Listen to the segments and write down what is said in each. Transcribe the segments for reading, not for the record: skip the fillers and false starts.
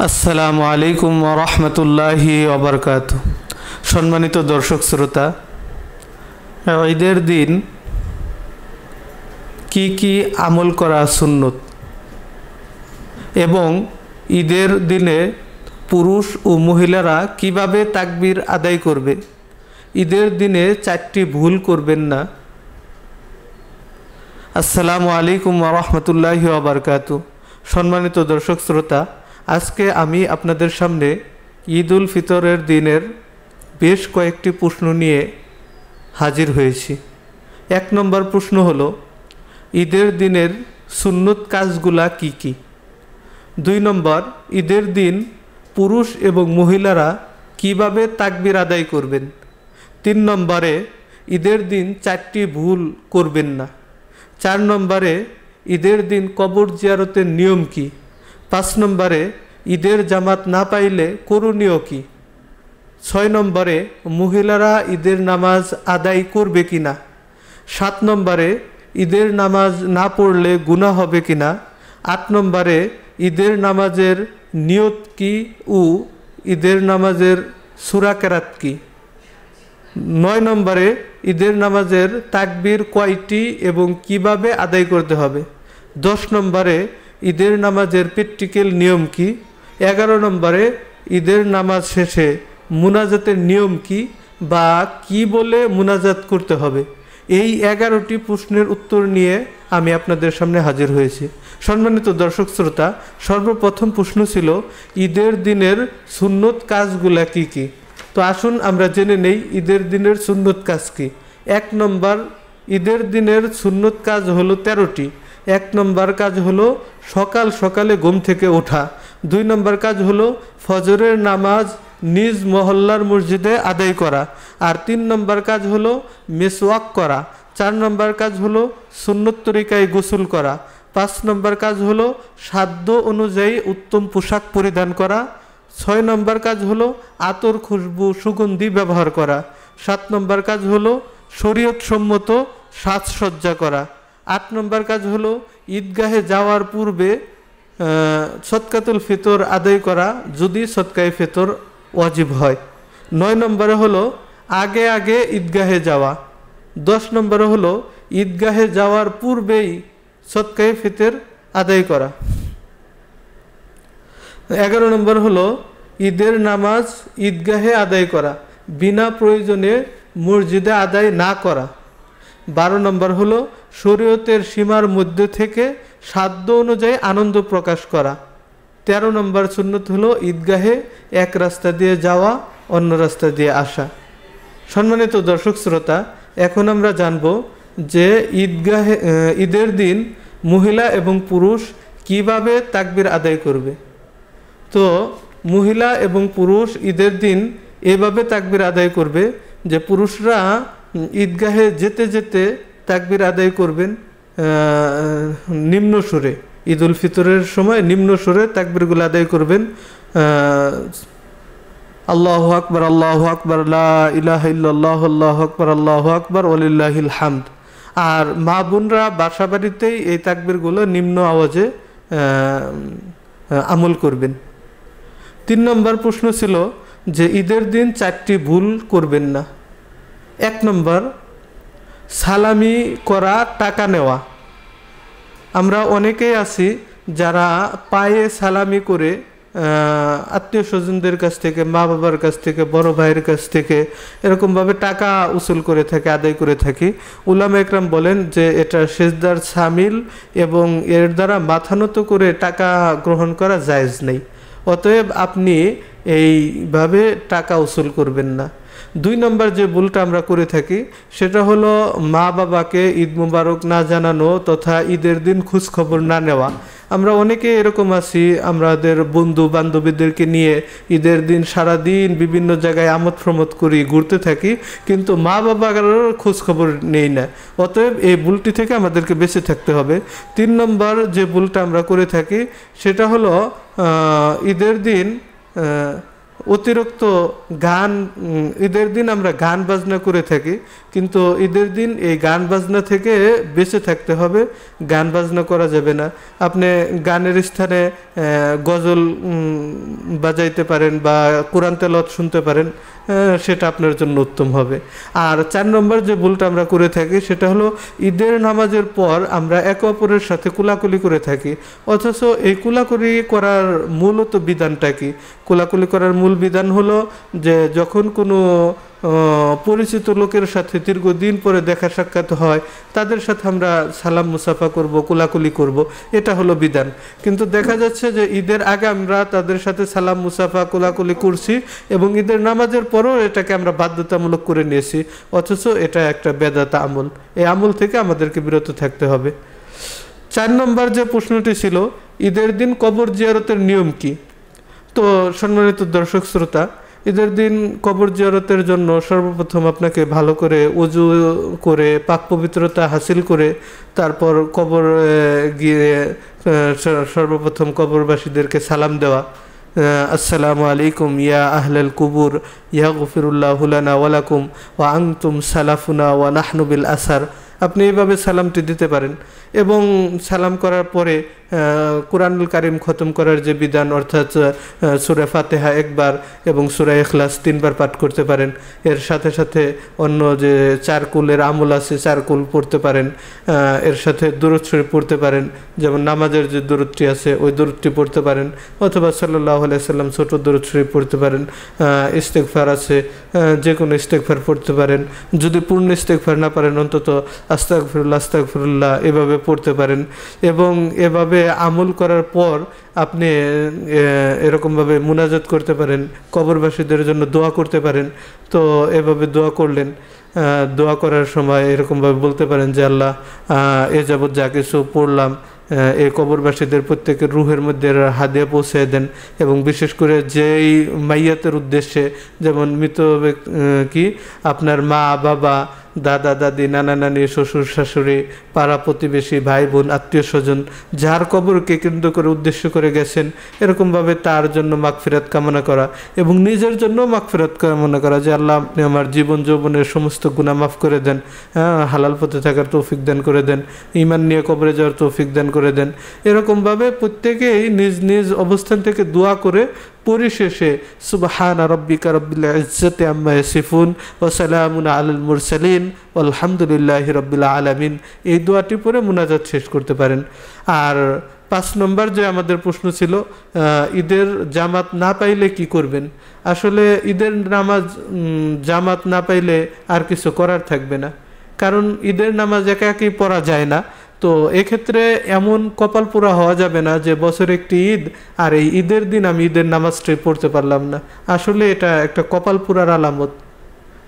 আসসালামু আলাইকুম ওয়া রাহমাতুল্লাহি ওয়া বারাকাতুহু। সম্মানিত দর্শক শ্রোতা, ঈদের দিন কি কি আমল করা সুন্নত এবং ঈদের দিনে পুরুষ ও মহিলারা কিভাবে তাকবীর আদায় করবে, ঈদের দিনে 4টি ভুল করবেন না। আসসালামু আলাইকুম ওয়া রাহমাতুল্লাহি ওয়া বারাকাতুহু। সম্মানিত দর্শক শ্রোতা, আজকে আমি আপনাদের সামনে ঈদ উল ফিতরের দিনের বেশ কয়েকটি প্রশ্ন নিয়ে হাজির হয়েছি। 1 নম্বর প্রশ্ন হলো, ঈদের দিনের সুন্নত কাজগুলা কি কি। 2 নম্বর, ঈদের দিন পুরুষ এবং মহিলারা কিভাবে তাকবীর আদায় করবেন। 3 নম্বরে, ঈদের দিন 4টি ভুল করবেন না। 4 নম্বরে, ঈদের দিন কবর জিয়ারতের নিয়ম কি। 5 নম্বরে, ঈদের জামাত না পাইলে করণীয় কি। 6 নম্বরে, মহিলারা ঈদের নামাজ আদায় করবে কিনা। 7 নম্বরে, ঈদের নামাজ না পড়লে গুনাহ হবে কিনা। 8 নম্বরে, ঈদের নামাজের নিয়ত কি ও ঈদের নামাজের সূরা কেরাত কি। 9 নম্বরে, ঈদের নামাজের তাকবীর কয়টি এবং কিভাবে আদায় করতে হবে। 10 নম্বরে, ঈদের নামাজের প্র্যাকটিক্যাল নিয়ম কি। 11 নম্বরে, ঈদের নামাজ শেষে মুনাজাতের নিয়ম কি বা কি বলে মুনাজাত করতে হবে। এই 11টি প্রশ্নের উত্তর নিয়ে আমি আপনাদের সামনে হাজির হয়েছি। সম্মানিত দর্শক শ্রোতা, সর্বপ্রথম প্রশ্ন ছিল ঈদের দিনের সুন্নত কাজগুলা কি কি। তো আসুন আমরা জেনে নেই ঈদের দিনের সুন্নত কাজ কি। 1 নম্বর, ঈদের দিনের সুন্নত কাজ হলো 13টি। 1 নম্বর কাজ হলো সকাল সকালে ঘুম থেকে ওঠা। 2 নম্বর কাজ হলো ফজরের নামাজ নিজ মহল্লার মসজিদে আদায় করা। আর 3 নম্বর কাজ হলো মিসওয়াক করা। 4 নম্বর কাজ হলো সুন্নত তরিকায় গোসল করা। 5 নম্বর কাজ হলো সাধ্য অনুযায়ী উত্তম পোশাক পরিধান করা। 6 নম্বর কাজ হলো আতর খুশবু সুগন্ধি ব্যবহার করা। 7 নম্বর কাজ হলো শরীয়ত সম্মত সাজসজ্জা করা। 8 নম্বর কাজ হলো ঈদগাহে যাওয়ার পূর্বে সদকাতুল ফিতর আদায় করা যদি সদকায়ে ফিতর ওয়াজিব হয়। 9 নম্বরে হলো আগে আগে ঈদগাহে যাওয়া। 10 নম্বরে হলো ঈদগাহে যাওয়ার পূর্বেই সদকায়ে ফিতর আদায় করা। 11 নম্বর হলো ঈদের নামাজ ঈদগাহে আদায় করা, বিনা প্রয়োজনে মসজিদে আদায় না করা। 12 নম্বর হলো শরীয়তের সীমার মধ্যে থেকে সাধ্য অনুযায়ী আনন্দ প্রকাশ করা। 13 নম্বর সুন্নত হলো ঈদগাহে এক রাস্তা দিয়ে যাওয়া, অন্য রাস্তা দিয়ে আসা। সম্মানিত দর্শক শ্রোতা, এখন আমরা জানব যে ঈদের দিন মহিলা এবং পুরুষ কিভাবে তাকবীর আদায় করবে। তো মহিলা এবং পুরুষ ঈদের দিন এভাবে তাকবীর আদায় করবে যে পুরুষরা ঈদগাহে যেতে যেতে তাকবীর আদায় করবেন নিম্ন সুরে। ঈদ উল ফিতরের সময় নিম্ন সুরে তাকবীরগুলো আদায় করবেন। আল্লাহু আকবার, আল্লাহু আকবার, লা ইলাহা ইল্লাল্লাহ, আল্লাহু আকবার, আল্লাহু আকবার, ওয়ালিল্লাহিল হামদ। আর মা বোনরা বাসা বাড়িতেই এই তাকবীরগুলো নিম্ন আওয়াজে আমল করবেন। 3 নম্বর প্রশ্ন ছিল যে ঈদের দিন 4টি ভুল করবেন না। 1 নম্বর, সালামি করা, টাকা নেওয়া। আমরা অনেকেই আছি যারা পায়ে সালামি করে আত্মীয় স্বজনদের কাছ থেকে, মা বাবার কাছ থেকে, বড় ভাইয়ের কাছ থেকে এরকমভাবে টাকা উসুল করে থাকি, আদায় করে থাকি। উলামা একরাম বলেন যে এটা সেজদার শামিল এবং এর দ্বারা মাথা নত করে টাকা গ্রহণ করা জায়েজ নেই। অতএব আপনি এইভাবে টাকা উসুল করবেন না। 2 নম্বর যে ভুলটা আমরা করে থাকি সেটা হলো মা বাবাকে ঈদ মুবারক না জানানো তথা ঈদের দিন খোঁজখবর না নেওয়া। আমরা অনেকে এরকম আছি, আমাদের বন্ধু বান্ধবীদেরকে নিয়ে ঈদের দিন সারাদিন বিভিন্ন জায়গায় আমোদ প্রমোদ করি, ঘুরতে থাকি, কিন্তু মা বাবার খোঁজখবর নেই না। অতএব এই ভুলটি থেকে আমাদেরকে বেঁচে থাকতে হবে। 3 নম্বর যে ভুলটা আমরা করে থাকি সেটা হলো ঈদের দিন অতিরিক্ত গান, ঈদের দিন আমরা গান বাজনা করে থাকি, কিন্তু ঈদের দিন এই গান বাজনা থেকে বেঁচে থাকতে হবে। গান বাজনা করা যাবে না। আপনি গানের স্থানে গজল বাজাইতে পারেন বা কোরআন তেলাওয়াত শুনতে পারেন, সেটা আপনার জন্য উত্তম হবে। আর 4 নম্বর যে ভুলটা আমরা করে থাকি সেটা হলো ঈদের নামাজের পর আমরা একে অপরের সাথে কোলাকুলি করে থাকি, অথচ এই কোলাকুলি করার মূলত বিধানটা কি? কোলাকুলি করার মূল বিধান হলো যে যখন কোনো পরিচিত লোকের সাথে দীর্ঘদিন পরে দেখা সাক্ষাৎ হয়, তাদের সাথে আমরা সালাম মুসাফা করব, কোলাকুলি করব, এটা হলো বিধান। কিন্তু দেখা যাচ্ছে যে ঈদের আগে আমরা তাদের সাথে সালাম মুসাফা কোলাকুলি করছি এবং ঈদের নামাজের পরও এটাকে আমরা বাধ্যতামূলক করে নিয়েছি, অথচ এটা একটা বেদাত আমল। এই আমল থেকে আমাদেরকে বিরত থাকতে হবে। 4 নম্বর যে প্রশ্নটি ছিল, ঈদের দিন কবর জিয়ারতের নিয়ম কি? তো সম্মানিত দর্শক শ্রোতা, ঈদের দিন কবর জিয়ারতের জন্য সর্বপ্রথম আপনাকে ভালো করে ওযু করে পাক পবিত্রতা হাসিল করে তারপর কবর গিয়ে সর্বপ্রথম কবরবাসীদেরকে সালাম দেওয়া। আসসালামু আলাইকুম ইয়া আহলাল কুবুর ইয়াগফিরুল্লাহু লানা ওয়া লাকুম ওয়া আনতুম সালাফুনা ওয়া নাহনু বিল আসার। আপনি এইভাবে সালামটি দিতে পারেন এবং সালাম করার পরে কুরআনুল কারীম খতম করার যে বিধান, অর্থাৎ সূরা ফাতিহা একবার এবং সূরা ইখলাস 3 বার পাঠ করতে পারেন। এর সাথে সাথে অন্য যে 4 কুলের আমল আছে 4 কুল পড়তে পারেন। এর সাথে দুরূদ শরীফ পড়তে পারেন, যেমন নামাজের যে দুরূদটি আছে ওই দুরূদটি পড়তে পারেন, অথবা সাল্লাল্লাহু আলাইহি সাল্লাম ছোট দুরূদ শরীফ পড়তে পারেন। ইস্তেগফার আছে, যে কোনো ইস্তেগফার পড়তে পারেন। যদি পূর্ণ ইস্তেগফার না পারেন অন্তত আস্তাগফিরুল্লাহ আস্তাগফিরুল্লাহ এভাবে পড়তে পারেন। এবং এভাবে আমল করার পর আপনি এরকমভাবে মুনাজাত করতে পারেন, কবরবাসীদের জন্য দোয়া করতে পারেন। তো এভাবে দোয়া করলেন, দোয়া করার সময় এরকমভাবে বলতে পারেন যে আল্লাহ, এ যাবৎ যা কিছু পড়লাম এই কবরবাসীদের প্রত্যেকের রুহের মধ্যে হাদিয়া পৌঁছে দেন, এবং বিশেষ করে যেই মাইয়াতের উদ্দেশ্যে, যেমন মৃত কি আপনার মা বাবা দাদা দাদি নানা নানি শ্বশুর শাশুড়ি পাড়া প্রতিবেশী ভাই বোন আত্মীয় স্বজন যার কবরকে কেন্দ্র করে উদ্দেশ্য করে গেছেন, এরকমভাবে তার জন্য মাগফিরাত কামনা করা এবং নিজের জন্য মাগফিরাত কামনা করা যে আল্লাহ আপনি আমার জীবন যৌবনের সমস্ত গুনাহ মাফ করে দেন, হালাল পথে থাকার তৌফিক দান করে দেন, ঈমান নিয়ে কবরে যাওয়ার তৌফিক দান করে দেন। এরকমভাবে প্রত্যেকেই নিজ নিজ অবস্থান থেকে দোয়া করে পরিশেষে সুবহানা রাব্বিকা রাব্বিল ইজ্জাতি আম্মা ইয়াসিফুন ওয়া সালামুন আলাল মুরসালিন আলহামদুলিল্লাহি রাব্বিল আলামিন, এই দোয়াটি পরে মুনাজাত শেষ করতে পারেন। আর 5 নম্বর যে আমাদের প্রশ্ন ছিল, ঈদের জামাত না পাইলে কি করবেন? আসলে ঈদের নামাজ জামাত না পাইলে আর কিছু করার থাকবে না, কারণ ঈদের নামাজ একা একই পড়া যায় না। তো এক্ষেত্রে এমন কপাল পোড়া হওয়া যাবে না যে বছরে একটি ঈদ আর এই ঈদের দিন আমি ঈদের নামাজটাই পড়তে পারলাম না। আসলে এটা একটা কপাল পোড়ার আলামত।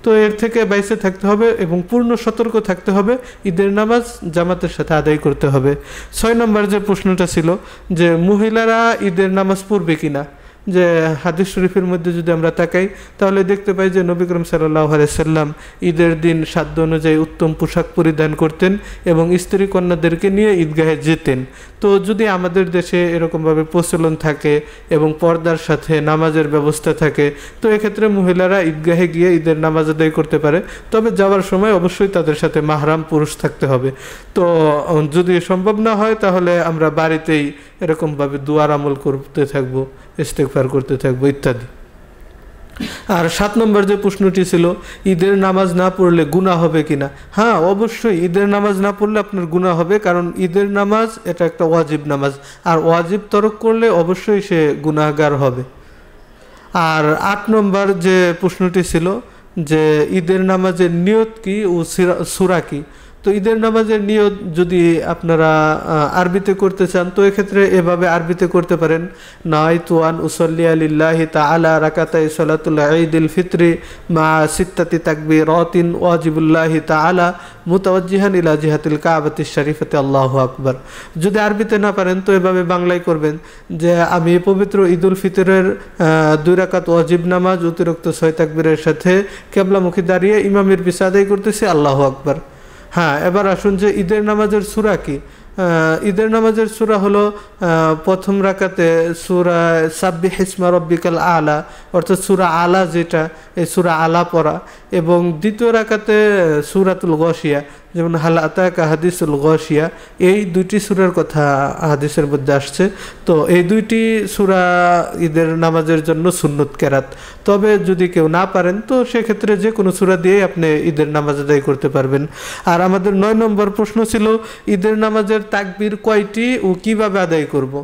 তো এর থেকে বাইসে থাকতে হবে এবং পূর্ণ সতর্ক থাকতে হবে, ঈদের নামাজ জামাতের সাথে আদায় করতে হবে। 6 নম্বর যে প্রশ্নটা ছিল যে মহিলারা ঈদের নামাজ পড়বে কিনা, যে হাদিস শরীফের মধ্যে যদি আমরা তাকাই তাহলে দেখতে পাই যে নবী করিম সাল্লাল্লাহু আলাইহি সাল্লাম ঈদের দিন সাধ্য অনুযায়ী উত্তম পোশাক পরিধান করতেন এবং স্ত্রী কন্যাদেরকে নিয়ে ঈদগাহে যেতেন। তো যদি আমাদের দেশে এরকমভাবে প্রচলন থাকে এবং পর্দার সাথে নামাজের ব্যবস্থা থাকে, তো এক্ষেত্রে মহিলারা ঈদগাহে গিয়ে ঈদের নামাজ আদায় করতে পারে, তবে যাওয়ার সময় অবশ্যই তাদের সাথে মাহরাম পুরুষ থাকতে হবে। তো যদি সম্ভব না হয় তাহলে আমরা বাড়িতেই এরকমভাবে দুয়ার আমল করতে থাকবো, ইস্তেগফার করতে থাকবো ইত্যাদি। আর 7 নম্বর যে প্রশ্নটি ছিল, ঈদের নামাজ না পড়লে গুনাহ হবে কিনা? হ্যাঁ, অবশ্যই ঈদের নামাজ না পড়লে আপনার গুনাহ হবে, কারণ ঈদের নামাজ এটা একটা ওয়াজিব নামাজ, আর ওয়াজিব তরক করলে অবশ্যই সে গুনাহগার হবে। আর 8 নম্বর যে প্রশ্নটি ছিল যে ঈদের নামাজের নিয়ত কি ও সূরা কি? তো ঈদের নামাজের নিয়ত যদি আপনারা আরবিতে করতে চান তো এক্ষেত্রে এভাবে আরবিতে করতে পারেন, নাইতু আন উসাল্লি লিল্লাহি তাআলা রাকাতাই সালাতুল ঈদুল ফিত্রি মা সিত্তাতি তাকবীরাতিন ওয়াজিবুল্লাহি তাআলা মুতাওয়াজ্জিহান ইলা জিহাতিল কাবাতিশ শরীফাতি আল্লাহু আকবার। যদি আরবিতে না পারেন তো এভাবে বাংলায় করবেন যে আমি পবিত্র ঈদুল ফিতরের 2 রাকাত ওয়াজিব নামাজ অতিরিক্ত 6 তাকবীরের সাথে কিবলামুখী দাঁড়িয়ে ইমামের পিছে আদায় করতেছি, আল্লাহু আকবার। হ্যাঁ, এবার আসুন যে ঈদের নামাজের সূরা কি। ঈদের নামাজের সূরা হলো প্রথম রাকাতে সূরা সাব্বিহ ইসমা রব্বিকাল আলা, অর্থাৎ সূরা আলা যেটা, এই সূরা আলা পড়া, এবং দ্বিতীয় রাকাতে সূরাতুল গাশিয়া, যেমন হাল আতাকা হাদিসুল গাশিয়া, এই দুইটি সূরার কথা হাদিসের মধ্যে আসছে। তো এই দুইটি সূরা ঈদের নামাজের জন্য সুন্নত কেরাত। তবে যদি কেউ না পারেন তো সেক্ষেত্রে যে কোনো সূরা দিয়েই আপনি ঈদের নামাজ আদায় করতে পারবেন। আর আমাদের 9 নম্বর প্রশ্ন ছিল ঈদের নামাজের তাকবীর কয়টি ও কিভাবে আদায় করব।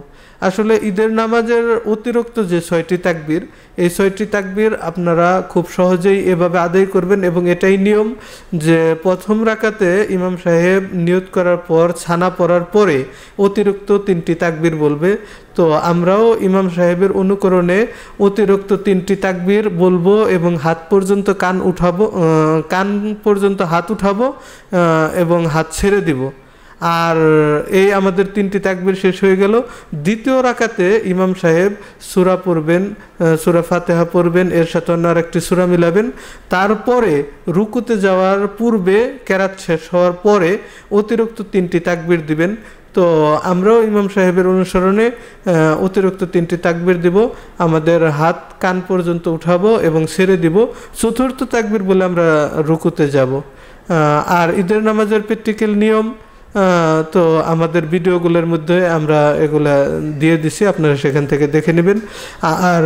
আসলে ঈদের নামাজের অতিরিক্ত যে 6টি তাকবীর, এই 6টি তাকবীর আপনারা খুব সহজেই এভাবে আদায় করবেন, এবং এটাই নিয়ম যে প্রথম রাকাতে ইমাম সাহেব নিয়ত করার পর ছানা পড়ার পরে অতিরিক্ত 3টি তাকবীর বলবে। তো আমরাও ইমাম সাহেবের অনুকরণে অতিরিক্ত 3টি তাকবীর বলবো এবং হাত পর্যন্ত কান পর্যন্ত হাত উঠাবো এবং হাত ছেড়ে দিব। আর এই আমাদের 3টি তাকবীর শেষ হয়ে গেল। দ্বিতীয় রাকাতে ইমাম সাহেব সূরা পড়বেন, সূরা ফাতিহা পড়বেন, এর সাথে অন্য আরেকটি সূরা মিলাবেন। তারপরে রুকুতে যাওয়ার পূর্বে কেরাত শেষ হওয়ার পরে অতিরিক্ত 3টি তাকবীর দিবেন। তো আমরাও ইমাম সাহেবের অনুসরণে অতিরিক্ত 3টি তাকবীর দিব, আমাদের হাত কান পর্যন্ত উঠাবো এবং ছেড়ে দিব। চতুর্থ তাকবীর বলে আমরা রুকুতে যাব। আর ঈদের নামাজের প্র্যাকটিক্যাল নিয়ম তো আমাদের ভিডিওগুলোর মধ্যে আমরা এগুলা দিয়ে দিছি, আপনারা সেখান থেকে দেখে নেবেন। আর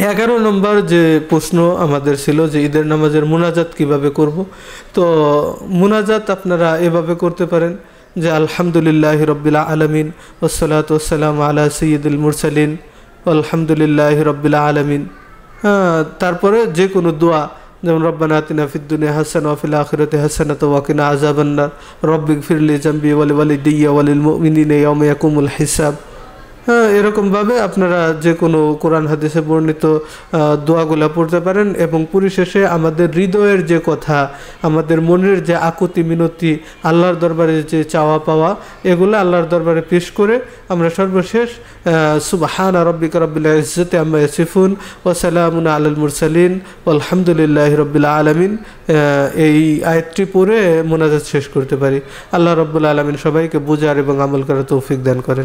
11 নম্বর যে প্রশ্ন আমাদের ছিল যে ঈদের নামাজের মুনাজাত কিভাবে করব। তো মুনাজাত আপনারা এভাবে করতে পারেন যে আলহামদুলিল্লাহি রাব্বিল আলামিন ওয়াসসালাতু ওয়াসসালামু আলা সাইয়্যিদিল মুরসালিন আলহামদুলিল্লাহি রাব্বিল আলামিন। তারপরে যে কোনো দোয়া, যেমন রব্বানা আতিনা ফিদ দুনিয়া হাসানা ওয়া ফিল আখিরাতি হাসানাতাও ওয়া কিনা আযাবান্নার রব্বিগফিরলি যামবি ওয়া লিওয়ালিদাইয়া ওয়া লিল মুমিনিনা ইয়াওমা ইয়াকুমুল হিসাব। এরকমভাবে আপনারা যে কোনো কোরআন হাদিসে বর্ণিত দোয়াগুলা পড়তে পারেন, এবং পরিশেষে আমাদের হৃদয়ের যে কথা, আমাদের মনের যে আকুতি মিনতি, আল্লাহর দরবারে যে চাওয়া পাওয়া, এগুলো আল্লাহর দরবারে পেশ করে আমরা সর্বশেষ সুবহানা রাব্বিকা রাব্বিল ইজ্জাতি আম্মা ইয়াসিফুন ওয়া সালামুন আলাল মুরসালিন আলহামদুলিল্লাহি রাব্বিল আলামিন এই আয়াতটি পড়ে মোনাজাত শেষ করতে পারি। আল্লাহ রাব্বুল আলামিন সবাইকে বুঝার এবং আমল করার তৌফিক দান করেন।